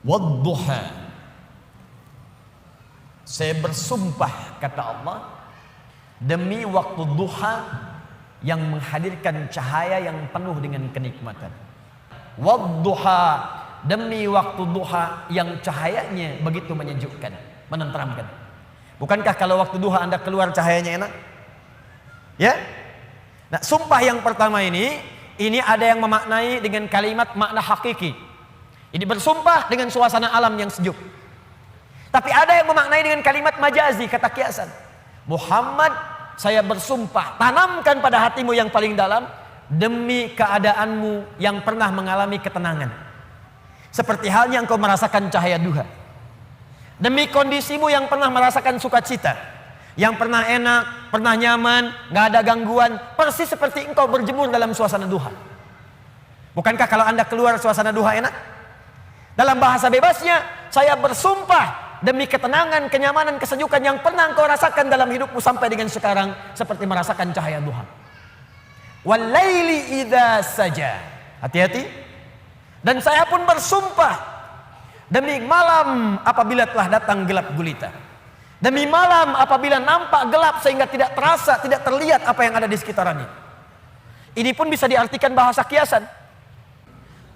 Wadduha, saya bersumpah kata Allah demi waktu duha yang menghadirkan cahaya yang penuh dengan kenikmatan. Wadduha, demi waktu duha yang cahayanya begitu menyejukkan, menenteramkan. Bukankah kalau waktu duha Anda keluar cahayanya enak? Ya? Nah, sumpah yang pertama ini ada yang memaknai dengan kalimat makna hakiki. Ini bersumpah dengan suasana alam yang sejuk. Tapi ada yang memaknai dengan kalimat majazi, kata kiasan. Muhammad, saya bersumpah, tanamkan pada hatimu yang paling dalam demi keadaanmu yang pernah mengalami ketenangan. Seperti halnya engkau merasakan cahaya duha. Demi kondisimu yang pernah merasakan sukacita, yang pernah enak, pernah nyaman, gak ada gangguan, persis seperti engkau berjemur dalam suasana duha. Bukankah kalau Anda keluar suasana duha enak? Dalam bahasa bebasnya, saya bersumpah demi ketenangan, kenyamanan, kesejukan yang pernah engkau rasakan dalam hidupmu sampai dengan sekarang, seperti merasakan cahaya duha. Walaili idza saja. Hati-hati. Dan saya pun bersumpah demi malam apabila telah datang gelap gulita. Demi malam apabila nampak gelap sehingga tidak terasa, tidak terlihat apa yang ada di sekitarannya. Ini pun bisa diartikan bahasa kiasan.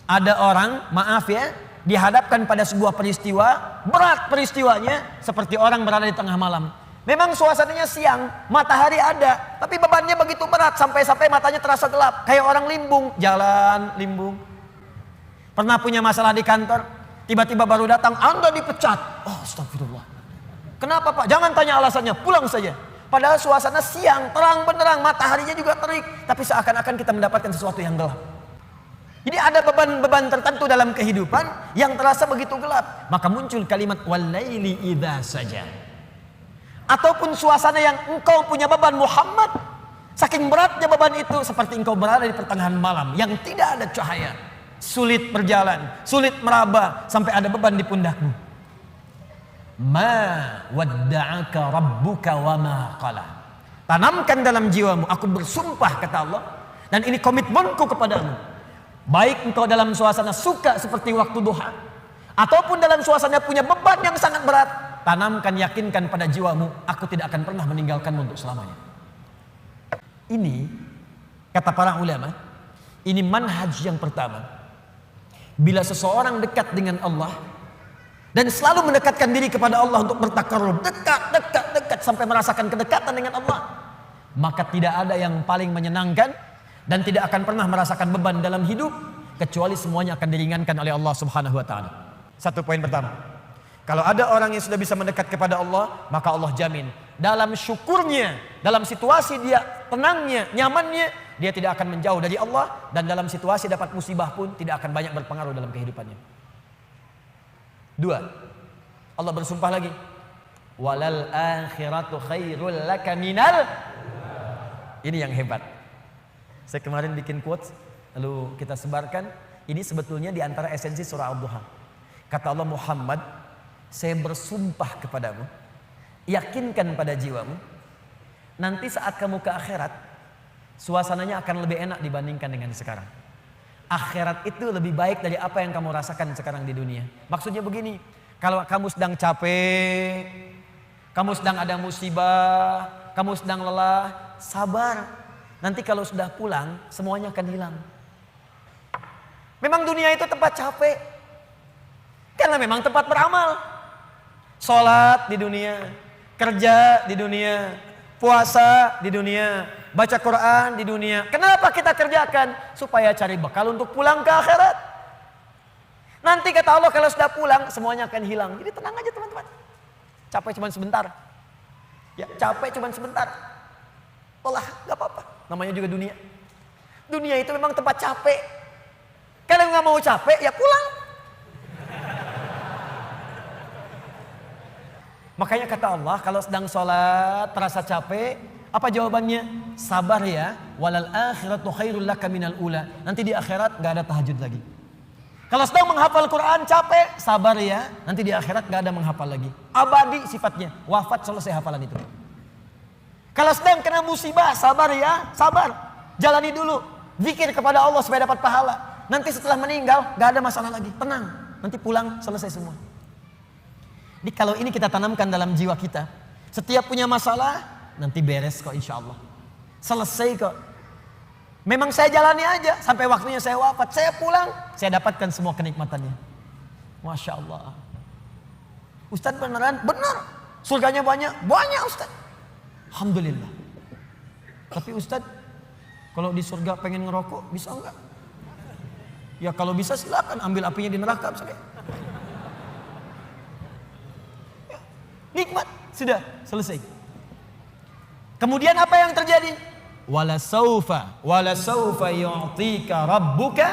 Ada orang, maaf ya, dihadapkan pada sebuah peristiwa, berat peristiwanya, seperti orang berada di tengah malam. Memang suasananya siang, matahari ada, tapi bebannya begitu berat sampai-sampai matanya terasa gelap, kayak orang limbung, jalan limbung. Pernah punya masalah di kantor, tiba-tiba baru datang, Anda dipecat. Oh, astagfirullah. Kenapa Pak? Jangan tanya alasannya, pulang saja. Padahal suasana siang, terang benderang, mataharinya juga terik, tapi seakan-akan kita mendapatkan sesuatu yang gelap. Jadi ada beban-beban tertentu dalam kehidupan yang terasa begitu gelap. Maka muncul kalimat walaili idza saja. Ataupun suasana yang engkau punya beban Muhammad, saking beratnya beban itu seperti engkau berada di pertengahan malam yang tidak ada cahaya. Sulit berjalan, sulit meraba sampai ada beban di pundakmu. Ma wadda'aka rabbuka wa ma qala. Tanamkan dalam jiwamu, aku bersumpah kata Allah, dan ini komitmenku kepadamu. Baik engkau dalam suasana suka seperti waktu duha, ataupun dalam suasana punya beban yang sangat berat, tanamkan, yakinkan pada jiwamu, aku tidak akan pernah meninggalkanmu untuk selamanya. Ini, kata para ulama, ini manhaj yang pertama. Bila seseorang dekat dengan Allah, dan selalu mendekatkan diri kepada Allah untuk bertakarrub, dekat sampai merasakan kedekatan dengan Allah, maka tidak ada yang paling menyenangkan dan tidak akan pernah merasakan beban dalam hidup kecuali semuanya akan diringankan oleh Allah Subhanahu wa taala. Satu poin pertama. Kalau ada orang yang sudah bisa mendekat kepada Allah, maka Allah jamin dalam syukurnya, dalam situasi dia tenangnya, nyamannya, dia tidak akan menjauh dari Allah, dan dalam situasi dapat musibah pun tidak akan banyak berpengaruh dalam kehidupannya. Dua, Allah bersumpah lagi, walal akhiratu khairul laka minal. Ini yang hebat. Saya kemarin bikin quotes, lalu kita sebarkan. Ini sebetulnya di antara esensi surah Ad-Duha. Kata Allah, Muhammad, saya bersumpah kepadamu, yakinkan pada jiwamu, nanti saat kamu ke akhirat, suasananya akan lebih enak dibandingkan dengan sekarang. Akhirat itu lebih baik dari apa yang kamu rasakan sekarang di dunia. Maksudnya begini, kalau kamu sedang capek, kamu sedang ada musibah, kamu sedang lelah, sabar. Nanti kalau sudah pulang, semuanya akan hilang. Memang dunia itu tempat capek, karena memang tempat beramal. Sholat di dunia, kerja di dunia, puasa di dunia, baca Quran di dunia. Kenapa kita kerjakan? Supaya cari bekal untuk pulang ke akhirat. Nanti kata Allah kalau sudah pulang, semuanya akan hilang. Jadi tenang aja teman-teman. Capek cuma sebentar. Ya, capek cuma sebentar. Lelah, gak apa-apa. Namanya juga dunia. Dunia itu memang tempat capek. Kalau nggak mau capek, ya pulang. Makanya kata Allah, kalau sedang sholat terasa capek, apa jawabannya? Sabar ya. Walal akhiratu khairul laka minal ula. Nanti di akhirat nggak ada tahajud lagi. Kalau sedang menghafal Quran capek, sabar ya. Nanti di akhirat nggak ada menghafal lagi. Abadi sifatnya. Wafat selesai hafalan itu. Kalau sedang kena musibah, sabar ya, sabar. Jalani dulu. Zikir kepada Allah supaya dapat pahala. Nanti setelah meninggal, gak ada masalah lagi. Tenang. nanti pulang selesai semua. Jadi kalau ini kita tanamkan dalam jiwa kita, setiap punya masalah nanti beres kok insya Allah. Selesai kok. Memang saya jalani aja sampai waktunya saya wafat. Saya pulang, saya dapatkan semua kenikmatannya. Masya Allah. Ustadz beneran? Benar. Surganya banyak? Banyak Ustadz. Alhamdulillah. Tapi Ustadz, kalau di surga pengen ngerokok, bisa enggak? Ya kalau bisa silakan ambil apinya di neraka. Ya, nikmat, sudah selesai. Kemudian apa yang terjadi? Wala saufa yu'tika rabbuka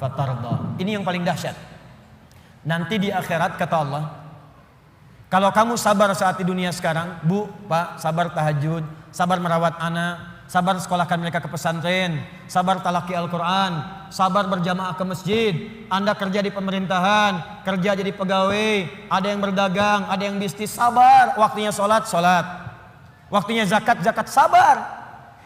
fatarda. Ini yang paling dahsyat. Nanti di akhirat kata Allah, kalau kamu sabar saat di dunia sekarang, Bu, Pak, sabar tahajud, sabar merawat anak, sabar sekolahkan mereka ke pesantren, sabar talaki Al-Quran, sabar berjamaah ke masjid, Anda kerja di pemerintahan, kerja jadi pegawai, ada yang berdagang, ada yang bisnis, sabar, waktunya sholat, waktunya zakat, sabar.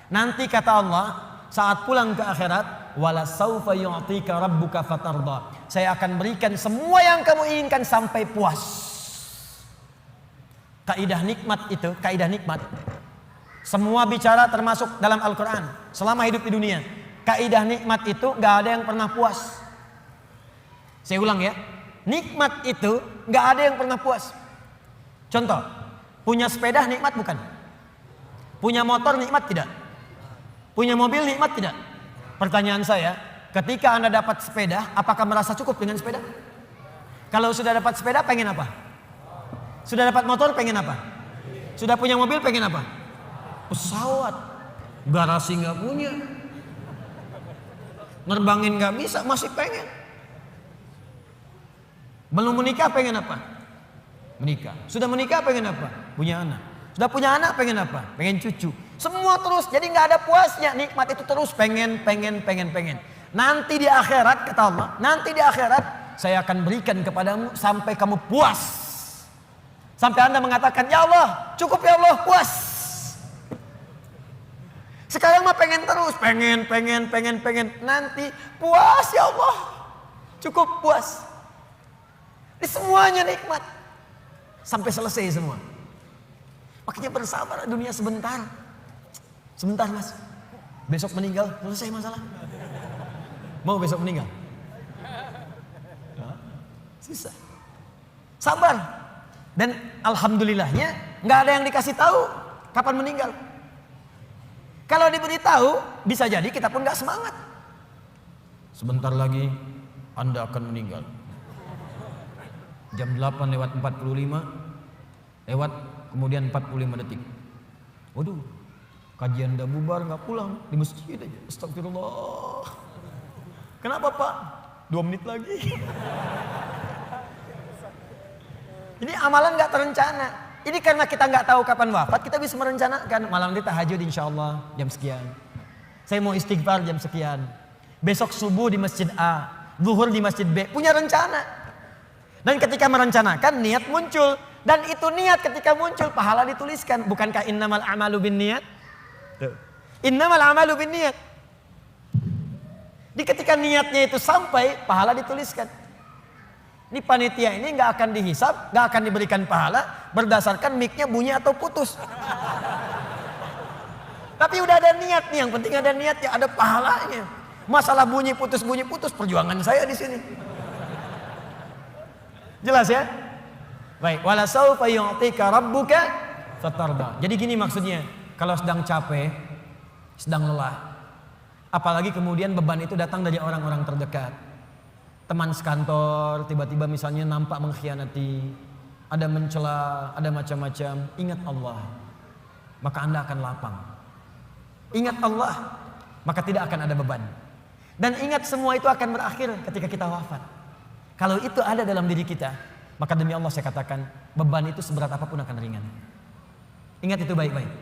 Nanti kata Allah, saat pulang ke akhirat, wala saufa yu'tika rabbuka fatarda. Saya akan berikan semua yang kamu inginkan sampai puas. Kaidah nikmat itu, kaidah nikmat. Semua bicara termasuk dalam Al-Quran. Selama hidup di dunia, kaidah nikmat itu gak ada yang pernah puas. Saya ulang ya, nikmat itu gak ada yang pernah puas. Contoh, punya sepeda nikmat bukan? Punya motor nikmat tidak? Punya mobil nikmat tidak? Pertanyaan saya, ketika Anda dapat sepeda, apakah merasa cukup dengan sepeda? Kalau sudah dapat sepeda, pengen apa? Sudah dapat motor, pengen apa? Sudah punya mobil, pengen apa? Pesawat. Garasi nggak punya. Nerbangin nggak bisa, masih pengen. Belum menikah, pengen apa? Menikah. Sudah menikah, pengen apa? Punya anak. Sudah punya anak, pengen apa? Pengen cucu. Semua terus, jadi nggak ada puasnya. Nikmat itu terus pengen. Nanti di akhirat kata Allah, nanti di akhirat saya akan berikan kepadamu sampai kamu puas. Sampai Anda mengatakan, ya Allah, cukup ya Allah, puas. Sekarang mah pengen terus, pengen. Nanti puas ya Allah, cukup puas. Ini semuanya nikmat. Sampai selesai semua. Makanya bersabar dunia sebentar. Sebentar mas, besok meninggal, selesai masalah. Mau besok meninggal? Susah. Sabar. Dan alhamdulillahnya nggak ada yang dikasih tahu kapan meninggal. Kalau diberitahu, bisa jadi kita pun nggak semangat. Sebentar lagi Anda akan meninggal. Jam 8:45 lewat kemudian 45 detik. Waduh, kajian udah bubar nggak pulang di masjid aja. Astagfirullah. Kenapa Pak? 2 menit lagi. Ini amalan nggak terencana. Ini karena kita nggak tahu kapan wafat, kita bisa merencanakan. Malam nanti tahajud insya Allah jam sekian. Saya mau istighfar jam sekian. Besok subuh di masjid A, zuhur di masjid B. Punya rencana. Dan ketika merencanakan, niat muncul. Dan itu niat ketika muncul, pahala dituliskan. Bukankah innamal a'malu binniyat? Innamal a'malu binniyat. Di ketika niatnya itu sampai, pahala dituliskan. Ini panitia ini nggak akan dihisab, nggak akan diberikan pahala berdasarkan mic-nya bunyi atau putus. Tapi udah ada niat nih, yang penting ada niatnya, ada pahalanya. Masalah bunyi putus perjuangan saya di sini. Jelas ya? Baik, wala saufa yu'tika rabbuka fatarda. Jadi gini maksudnya, kalau sedang capek, sedang lelah, apalagi kemudian beban itu datang dari orang-orang terdekat. Teman sekantor tiba-tiba misalnya nampak mengkhianati, ada mencela, ada macam-macam. Ingat Allah, maka Anda akan lapang. Ingat Allah, maka tidak akan ada beban. Dan ingat semua itu akan berakhir ketika kita wafat. Kalau itu ada dalam diri kita, maka demi Allah saya katakan, beban itu seberat apapun akan ringan. Ingat itu baik-baik.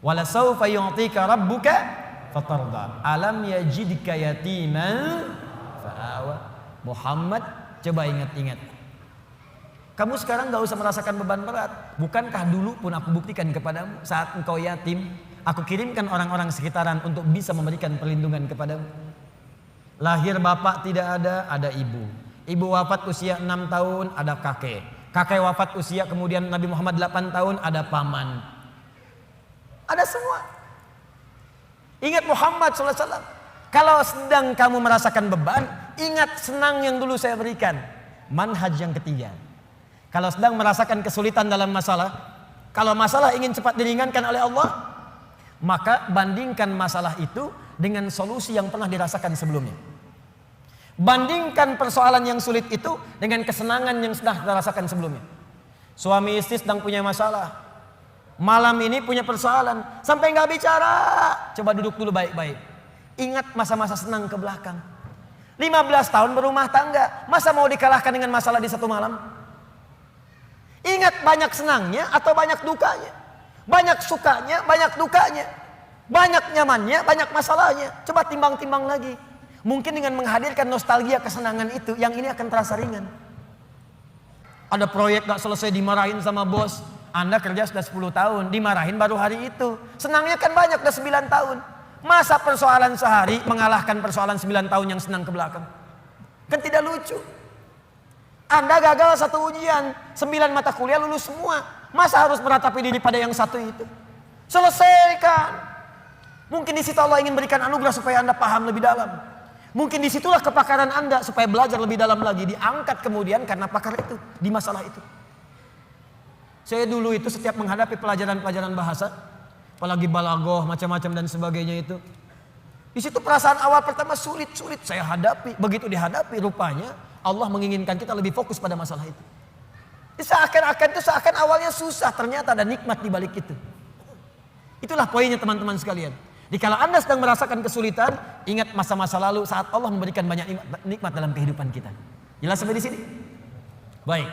Wala saufa yu'tika rabbuka fatarda. Alam yajidka yatiman fa'awa. Muhammad, coba ingat-ingat. Kamu sekarang gak usah merasakan beban berat. Bukankah dulu pun aku buktikan kepadamu, saat engkau yatim, aku kirimkan orang-orang sekitaran untuk bisa memberikan perlindungan kepadamu. Lahir bapak tidak ada, ada ibu. Ibu wafat usia 6 tahun, ada kakek. Kakek wafat usia kemudian Nabi Muhammad 8 tahun, ada paman. Ada semua. Ingat Muhammad SAW. Kalau sedang kamu merasakan beban, ingat senang yang dulu saya berikan. Manhaj yang ketiga. Kalau sedang merasakan kesulitan dalam masalah, kalau masalah ingin cepat diringankan oleh Allah, maka bandingkan masalah itu dengan solusi yang pernah dirasakan sebelumnya. Bandingkan persoalan yang sulit itu dengan kesenangan yang sudah dirasakan sebelumnya. Suami istri sedang punya masalah, malam ini punya persoalan, sampai nggak bicara. Coba duduk dulu baik-baik. Ingat masa-masa senang ke belakang. 15 tahun berumah tangga, masa mau dikalahkan dengan masalah di satu malam? Ingat banyak senangnya atau banyak dukanya, banyak sukanya, banyak dukanya, banyak nyamannya, banyak masalahnya. Coba timbang-timbang lagi. Mungkin dengan menghadirkan nostalgia kesenangan itu, yang ini akan terasa ringan. Ada proyek gak selesai, dimarahin sama bos. Anda kerja sudah 10 tahun, dimarahin baru hari itu. Senangnya kan banyak, udah 9 tahun. Masa persoalan sehari mengalahkan persoalan 9 tahun yang senang ke belakang? Kan tidak lucu. Anda gagal satu ujian, 9 mata kuliah lulus semua. Masa harus meratapi diri pada yang satu itu? Selesaikan. Mungkin di situ Allah ingin berikan anugerah supaya Anda paham lebih dalam. Mungkin disitulah kepakaran Anda supaya belajar lebih dalam lagi. Diangkat kemudian karena pakar itu, di masalah itu. Saya dulu itu setiap menghadapi pelajaran-pelajaran bahasa, apalagi balaghah, macam-macam dan sebagainya itu. Di situ perasaan awal pertama sulit saya hadapi. Begitu dihadapi, rupanya Allah menginginkan kita lebih fokus pada masalah itu. Seakan awalnya susah, ternyata ada nikmat di balik itu. Itulah poinnya teman-teman sekalian. Jika Anda sedang merasakan kesulitan, ingat masa-masa lalu saat Allah memberikan banyak nikmat dalam kehidupan kita. Jelas sampai di sini? Baik.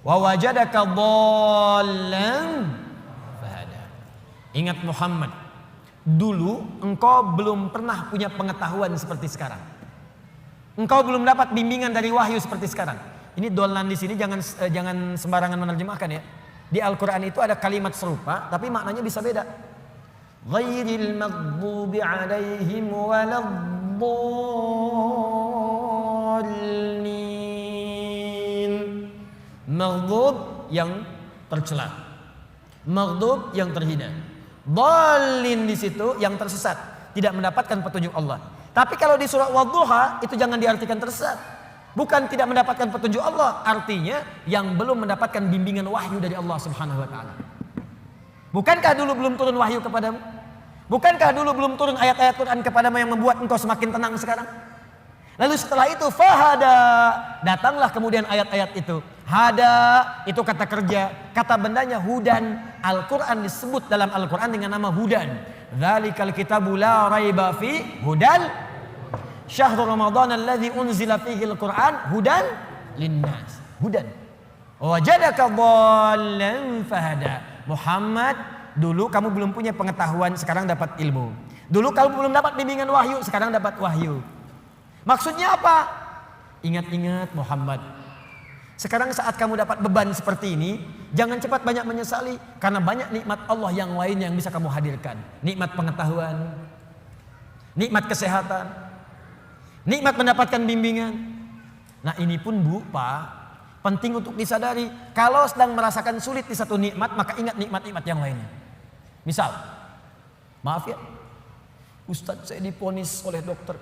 Wa wajadaka dhallan fahada. Ingat Muhammad, dulu engkau belum pernah punya pengetahuan seperti sekarang. Engkau belum dapat bimbingan dari wahyu seperti sekarang. Ini dhallan di sini jangan sembarangan menerjemahkan ya. Di Al-Qur'an itu ada kalimat serupa tapi maknanya bisa beda. Ghairil maghdubi 'alaihim waladdallin. Maghdub yang tercela, maghdub yang terhina, dhalin di situ yang tersesat, tidak mendapatkan petunjuk Allah. Tapi kalau di surah Wadduha itu jangan diartikan tersesat. Bukan tidak mendapatkan petunjuk Allah, artinya yang belum mendapatkan bimbingan wahyu dari Allah Subhanahu wa taala. Bukankah dulu belum turun wahyu kepadamu? Bukankah dulu belum turun ayat-ayat Quran kepadamu yang membuat engkau semakin tenang sekarang? Lalu setelah itu fahada, datanglah kemudian ayat-ayat itu. Hada itu kata kerja, kata bendanya hudan. Al-Quran disebut dalam Al-Quran dengan nama hudan. Dzalikal kitabu la raiba fi hudan syahrul ramadhan alladzi unzila fihi al-Quran hudan linnas. Hudan. Wajadaka dhallan fahada. Muhammad, dulu kamu belum punya pengetahuan, sekarang dapat ilmu. Dulu kamu belum dapat bimbingan wahyu, sekarang dapat wahyu. Maksudnya apa? Ingat-ingat Muhammad. Sekarang saat kamu dapat beban seperti ini, jangan cepat banyak menyesali, karena banyak nikmat Allah yang lain yang bisa kamu hadirkan. Nikmat pengetahuan, nikmat kesehatan, nikmat mendapatkan bimbingan. Nah ini pun Bu, Pak, penting untuk disadari. Kalau sedang merasakan sulit di satu nikmat, maka ingat nikmat-nikmat yang lainnya. Misal, maaf ya, Ustadz saya diponis oleh dokter,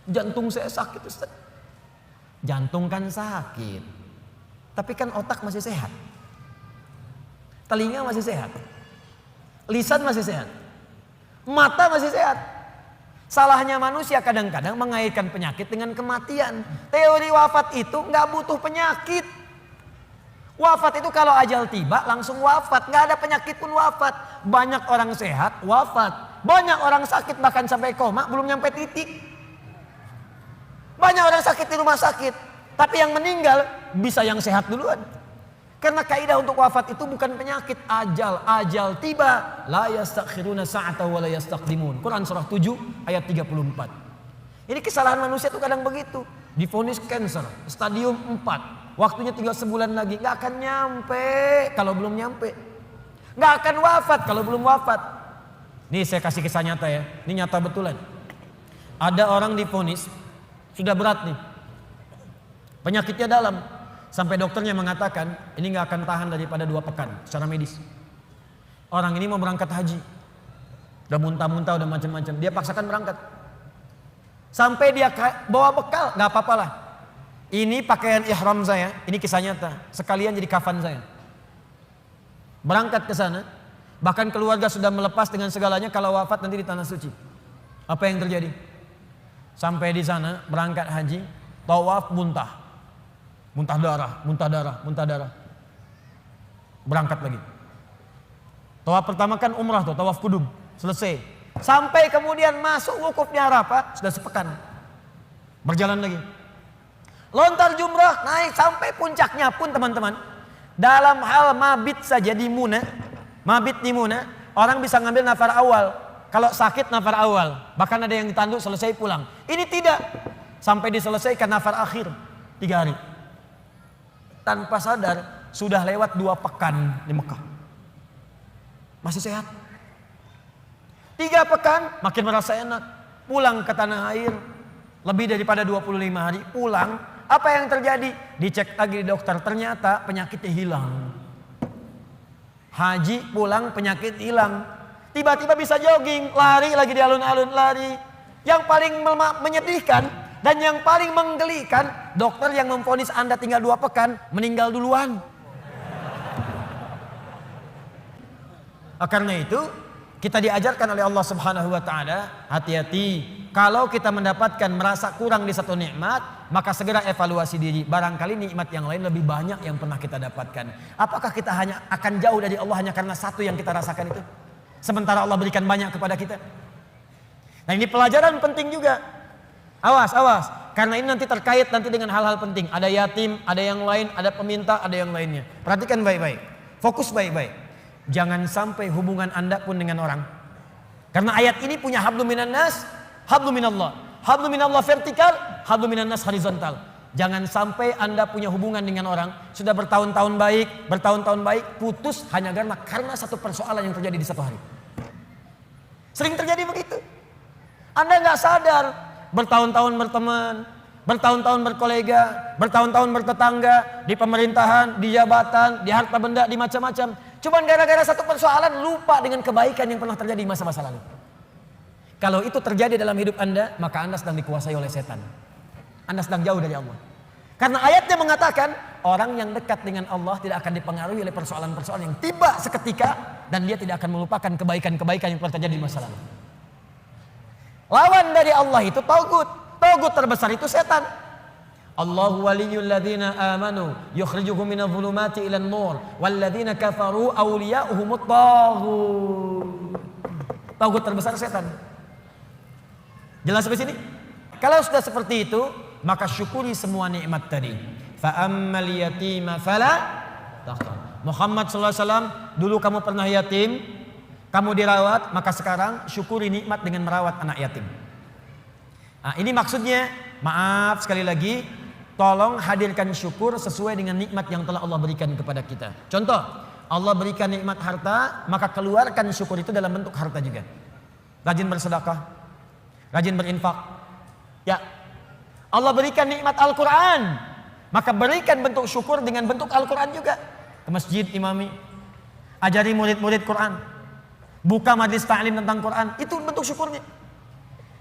jantung saya sakit Ustadz. Jantung kan sakit, tapi kan otak masih sehat, telinga masih sehat, lisan masih sehat, mata masih sehat. Salahnya manusia kadang-kadang mengaitkan penyakit dengan kematian. Teori wafat itu nggak butuh penyakit. Wafat itu kalau ajal tiba langsung wafat, nggak ada penyakit pun wafat. Banyak orang sehat wafat, banyak orang sakit bahkan sampai koma belum nyampe titik. Banyak orang sakit di rumah sakit, tapi yang meninggal bisa yang sehat duluan. Karena kaidah untuk wafat itu bukan penyakit, ajal tiba. La yastakhiruna sa'atan wa la yastaqdimun. Quran surah 7 ayat 34. Ini kesalahan manusia tuh kadang begitu. Divonis cancer, stadium 4. Waktunya tinggal sebulan lagi, nggak akan nyampe kalau belum nyampe. Nggak akan wafat kalau belum wafat. Nih saya kasih kisah nyata ya, ini nyata betulan. Ada orang divonis sudah berat nih, Penyakitnya dalam. Sampai dokternya mengatakan ini nggak akan tahan daripada 2 pekan secara medis. Orang ini mau berangkat haji. Udah muntah-muntah, udah macam-macam. Dia paksakan berangkat. Sampai dia bawa bekal, nggak apa-apa lah. Ini pakaian ihram saya, ini kisah nyata. Sekalian jadi kafan saya. Berangkat ke sana. Bahkan keluarga sudah melepas dengan segalanya kalau wafat nanti di tanah suci. Apa yang terjadi? Sampai di sana berangkat haji, tawaf muntah. Muntah darah, muntah darah, muntah darah. Berangkat lagi. Tawaf pertama kan umrah tuh, tawaf kudum. Selesai. Sampai kemudian masuk wukufnya Arafah, sudah sepekan. Berjalan lagi. Lontar jumrah, naik sampai puncaknya pun teman-teman. Dalam hal mabit saja di Muna, mabit di Muna, orang bisa ngambil nafar awal. Kalau sakit nafar awal. Bahkan ada yang ditanduk selesai pulang. Ini tidak. Sampai diselesaikan nafar akhir. 3 hari. Tanpa sadar sudah lewat 2 pekan di Mekah. Masih sehat. 3 pekan makin merasa enak. Pulang ke tanah air lebih daripada 25 hari. Pulang, apa yang terjadi? Dicek lagi di dokter, ternyata penyakitnya hilang. Haji pulang penyakit hilang. Tiba-tiba bisa jogging, lari lagi di alun-alun, lari. Yang paling menyedihkan dan yang paling menggelikan, dokter yang memvonis Anda tinggal 2 pekan, meninggal duluan. Karena itu, kita diajarkan oleh Allah Subhanahu wa taala, hati-hati. Kalau kita mendapatkan merasa kurang di satu nikmat, maka segera evaluasi diri. Barangkali nikmat yang lain lebih banyak yang pernah kita dapatkan. Apakah kita hanya akan jauh dari Allah hanya karena satu yang kita rasakan itu? Sementara Allah berikan banyak kepada kita. Nah, ini pelajaran penting juga. Awas, awas. Karena ini nanti terkait nanti dengan hal-hal penting. Ada yatim, ada yang lain, ada peminta, ada yang lainnya. Perhatikan baik-baik. Fokus baik-baik. Jangan sampai hubungan Anda pun dengan orang. Karena ayat ini punya hablum minan nas, hablum minallah. Hablum minallah vertikal, hablum minan nas horizontal. Jangan sampai Anda punya hubungan dengan orang, sudah bertahun-tahun baik, putus hanya karena satu persoalan yang terjadi di satu hari. Sering terjadi begitu. Anda nggak sadar, bertahun-tahun berteman, bertahun-tahun berkolega, bertahun-tahun bertetangga, di pemerintahan, di jabatan, di harta benda, di macam-macam. Cuman gara-gara satu persoalan lupa dengan kebaikan yang pernah terjadi di masa-masa lalu. Kalau itu terjadi dalam hidup Anda, maka Anda sedang dikuasai oleh setan. Anda sedang jauh dari Allah. Karena ayatnya mengatakan orang yang dekat dengan Allah tidak akan dipengaruhi oleh persoalan-persoalan yang tiba seketika, dan dia tidak akan melupakan kebaikan-kebaikan yang pernah terjadi di masa lalu. Lawan dari Allah itu tagut. Tagut terbesar itu setan. Allahu waliyul ladzina amanu yukhrijuhum minadh dhulumati ilan nur wal ladzina kafaru awliya'uhumut taghut. Tagut terbesar setan. Jelas sampai sini? Kalau sudah seperti itu, maka syukuri semua nikmat tadi. Fa ammal yatima fala taqhar. Muhammad sallallahu alaihi wasallam, dulu kamu pernah yatim, kamu dirawat, maka sekarang syukuri nikmat dengan merawat anak yatim. Nah, ini maksudnya, maaf sekali lagi, tolong hadirkan syukur sesuai dengan nikmat yang telah Allah berikan kepada kita. Contoh, Allah berikan nikmat harta, maka keluarkan syukur itu dalam bentuk harta juga. Rajin bersedekah, rajin berinfak. Ya, Allah berikan nikmat Al-Quran, maka berikan bentuk syukur dengan bentuk Al-Quran juga. Ke masjid imami, ajari murid-murid Quran, buka majlis ta'lim tentang Quran, itu bentuk syukurnya.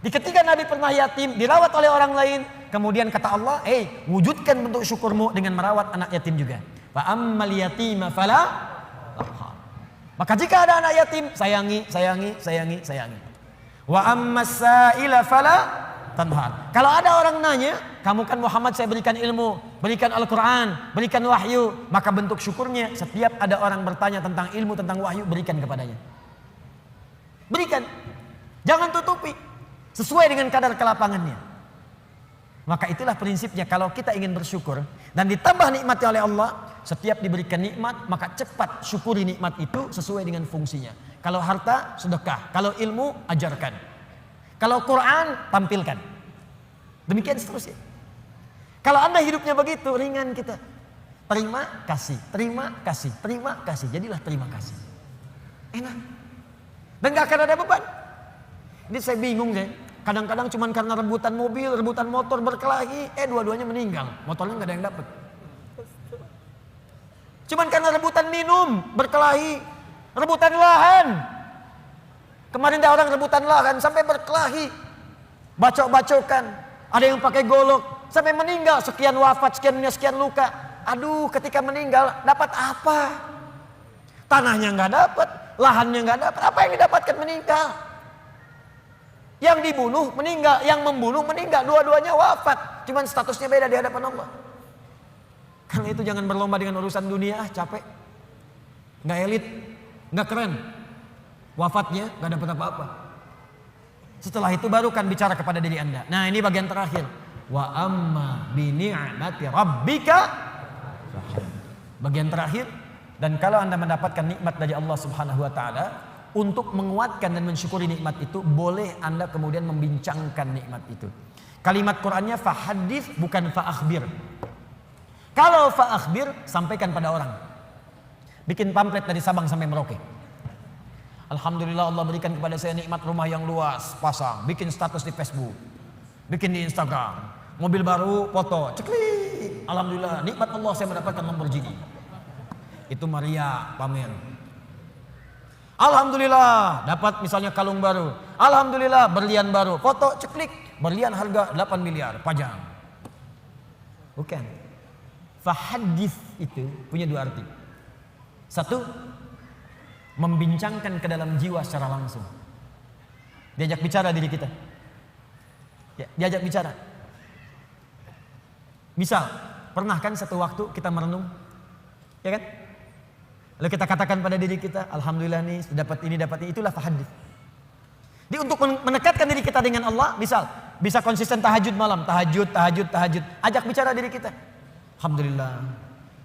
Di ketika Nabi pernah yatim, dirawat oleh orang lain, kemudian kata Allah, wujudkan bentuk syukurmu dengan merawat anak yatim juga. Fa ammal yatima fala taqhar. Maka jika ada anak yatim, sayangi, sayangi, sayangi, sayangi. Wa ammas sa'ila fala tanhar. Kalau ada orang nanya, kamu kan Muhammad saya berikan ilmu, berikan Al-Quran, berikan wahyu, maka bentuk syukurnya setiap ada orang bertanya tentang ilmu, tentang wahyu, berikan kepadanya. Berikan. Jangan tutupi. Sesuai dengan kadar kelapangannya. Maka itulah prinsipnya, kalau kita ingin bersyukur dan ditambah nikmatnya oleh Allah, setiap diberikan nikmat, maka cepat syukuri nikmat itu sesuai dengan fungsinya. Kalau harta, sedekah. Kalau ilmu, ajarkan. Kalau Quran, tampilkan. Demikian seterusnya. Kalau Anda hidupnya begitu, ringan kita. Terima kasih, terima kasih, terima kasih. Jadilah terima kasih. Enak. Dan gak akan ada beban. Ini saya bingung deh. Kadang-kadang cuman karena rebutan mobil, rebutan motor berkelahi, dua-duanya meninggal. Motornya nggak ada yang dapat. Cuman karena rebutan minum, berkelahi, rebutan lahan. Kemarin ada orang rebutan lahan sampai berkelahi, bacok-bacokan. Ada yang pakai golok sampai meninggal, sekian wafat, sekian luka. Aduh, ketika meninggal dapat apa? Tanahnya nggak dapat, lahannya nggak dapat. Apa yang didapatkan meninggal? Yang dibunuh meninggal, yang membunuh meninggal. Dua-duanya wafat. Cuman statusnya beda di hadapan Allah. Karena itu jangan berlomba dengan urusan dunia, capek. Nggak elit, nggak keren. Wafatnya nggak dapat apa-apa. Setelah itu baru kan bicara kepada diri Anda. Nah, ini bagian terakhir. Wa amma bi ni'mati rabbika. Bagian terakhir. Dan kalau Anda mendapatkan nikmat dari Allah Subhanahu wa taala, untuk menguatkan dan mensyukuri nikmat itu, boleh Anda kemudian membincangkan nikmat itu. Kalimat Qur'annya fahadits bukan fa'akhbir. Kalau fa'akhbir, sampaikan pada orang. Bikin pamflet dari Sabang sampai Merauke. Alhamdulillah Allah berikan kepada saya nikmat rumah yang luas, pasang, bikin status di Facebook, bikin di Instagram, mobil baru, foto, ceklik. Alhamdulillah, nikmat Allah saya mendapatkan Lamborghini. Itu Maria pamer. Alhamdulillah dapat misalnya kalung baru. Alhamdulillah berlian baru, foto ceklik, berlian harga 8 miliar, pajang. Bukan. Fahadits itu punya dua arti. Satu, membincangkan ke dalam jiwa secara langsung. Diajak bicara diri kita. Ya, diajak bicara. Misal, pernah kan satu waktu kita merenung, ya kan? Lalu kita katakan pada diri kita, alhamdulillah nih dapat ini, itulah fahadits. Jadi untuk mendekatkan diri kita dengan Allah, misal, bisa konsisten tahajud malam, tahajud. Ajak bicara diri kita. Alhamdulillah,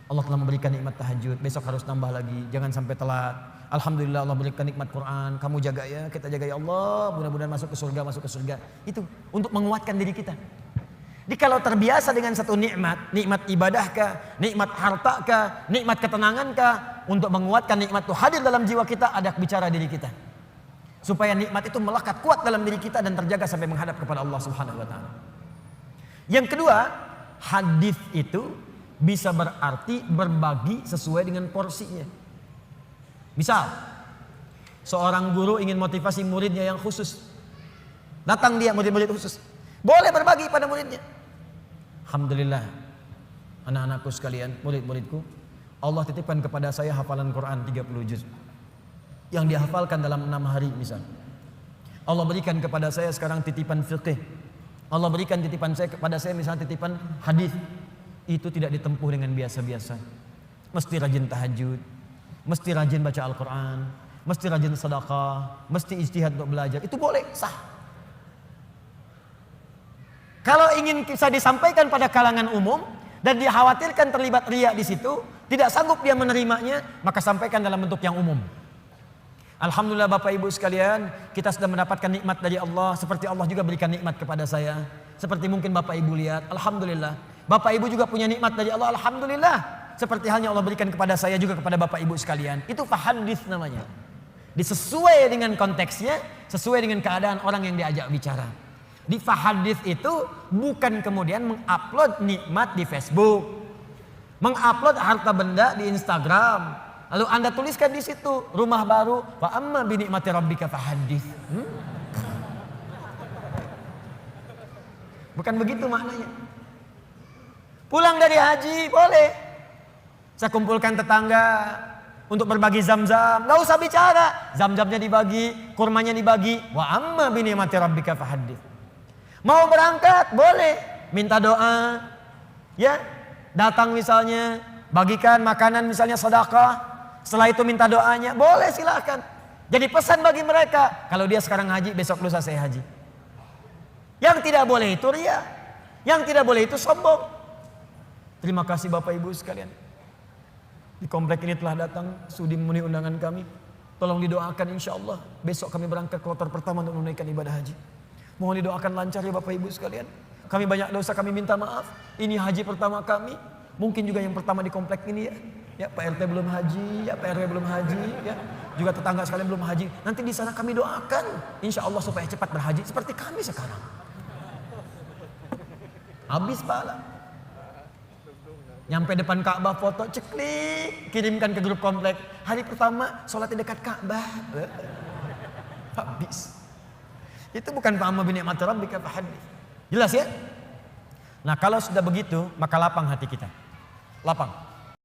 Allah telah memberikan nikmat tahajud, besok harus nambah lagi, jangan sampai telat. Alhamdulillah Allah berikan nikmat Quran, kamu jaga ya, kita jaga ya Allah, mudah-mudahan masuk ke surga. Itu untuk menguatkan diri kita. Jadi kalau terbiasa dengan satu nikmat ibadahkah, nikmat hartakah, nikmat ketenangankah, untuk menguatkan nikmat itu hadir dalam jiwa kita, ada bicara diri kita. Supaya nikmat itu melekat kuat dalam diri kita dan terjaga sampai menghadap kepada Allah Subhanahu wa taala. Yang kedua, hadis itu bisa berarti berbagi sesuai dengan porsinya. Misal, seorang guru ingin motivasi muridnya yang khusus. Datang dia murid-murid khusus. Boleh berbagi pada muridnya. Alhamdulillah, anak-anakku sekalian, murid-muridku, Allah titipkan kepada saya hafalan Quran 30 juz. Yang dihafalkan dalam 6 hari misal. Allah berikan kepada saya sekarang titipan fiqih. Allah berikan titipan saya kepada saya misalnya titipan hadis. Itu tidak ditempuh dengan biasa-biasa. Mesti rajin tahajud, mesti rajin baca Al-Quran, mesti rajin sedekah, mesti ijtihad untuk belajar. Itu boleh, sah. Kalau ingin bisa disampaikan pada kalangan umum dan dikhawatirkan terlibat riya di situ, tidak sanggup dia menerimanya, maka sampaikan dalam bentuk yang umum. Alhamdulillah Bapak Ibu sekalian, kita sudah mendapatkan nikmat dari Allah, seperti Allah juga berikan nikmat kepada saya. Seperti mungkin Bapak Ibu lihat, alhamdulillah. Bapak Ibu juga punya nikmat dari Allah, alhamdulillah. Seperti halnya Allah berikan kepada saya juga kepada Bapak Ibu sekalian. Itu fahadits namanya. Disesuai dengan konteksnya, sesuai dengan keadaan orang yang diajak bicara. Di fahadits itu bukan kemudian mengupload nikmat di Facebook, mengupload harta benda di Instagram. Lalu Anda tuliskan di situ rumah baru, wa amma bi ni'mati rabbika fahadits. Bukan begitu maknanya. Pulang dari haji boleh. Saya kumpulkan tetangga untuk berbagi zam-zam. Gak usah bicara. Zam-zamnya dibagi, kurmanya dibagi. Wa amma bi ni'mati rabbika fahadits. Mau berangkat boleh. Minta doa. Ya, datang misalnya, bagikan makanan misalnya sedekah. Setelah itu minta doanya, boleh silakan. Jadi pesan bagi mereka, kalau dia sekarang haji, besok lusa saya haji. Yang tidak boleh itu riya. Yang tidak boleh itu sombong. Terima kasih Bapak Ibu sekalian. Di komplek ini telah datang sudi memenuhi undangan kami. Tolong didoakan insya Allah. Besok kami berangkat kloter pertama untuk menunaikan ibadah haji. Mohon didoakan lancar ya Bapak Ibu sekalian. Kami banyak dosa, kami minta maaf. Ini haji pertama kami. Mungkin juga yang pertama di komplek ini ya. Ya Pak RT belum haji, ya Pak RW belum haji, ya juga tetangga sekalian belum haji. Nanti di sana kami doakan, insya Allah supaya cepat berhaji seperti kami sekarang. Habis pahala. Nyampe depan Ka'bah foto ceklik, kirimkan ke grup komplek. Hari pertama sholat di dekat Ka'bah. Habis. Itu bukan fa'amma bi ni'mati rabbika fahaddits. Jelas ya? Nah kalau sudah begitu maka lapang hati kita. Lapang.